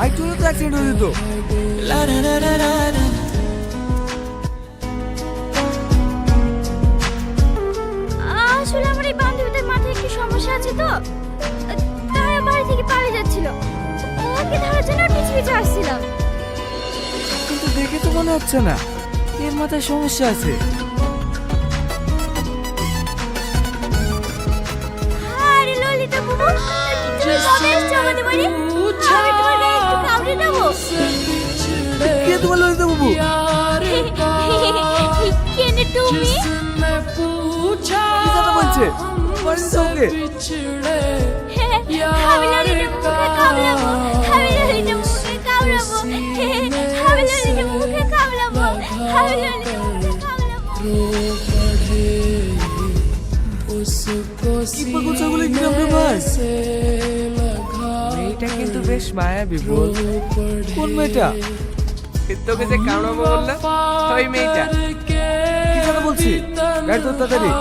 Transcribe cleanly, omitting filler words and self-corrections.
একটু তো অ্যাক্সিডেন্ট হয়ে যেত। আসলে আমার এই বান্ধবীদের মাথায় একটু সমস্যা আছে তো, তাই বাড়ি থেকে পালিয়ে যাচ্ছিল। ওকে ধরার জন্য ওর পিছু পিছু আসছিলাম। কিন্তু দেখে তো মনে হচ্ছে না এর মাথায় সমস্যা আছে। আরে ললিতা বাবু, তুমি কবে এসছো আমাদের বাড়ি? আমি তোমার গায়ে একটু কামড়ে দেবো। কে তোমার ললিতা বাবু? কেনে তুমি? কি কথা বলছে? বাড়িতে সঙ্গে আমি ললিতা মুখে কামড়াবো, আমি ললিতা মুখে কামড়াবো, আমি ললিতা মুখে কামড়াবো, আমি ললিতা মুখে কামড়াবো। কি পাগল ছাগলের গ্রাম রে ভাই? মেয়েটা কিন্তু বেশ মায়াবী বল। কোন মেয়েটা? তোকে যে কামড়াবো বললো ওই মেয়েটা। কি কথা বলছি? গাড়ি তো তাড়াতাড়ি।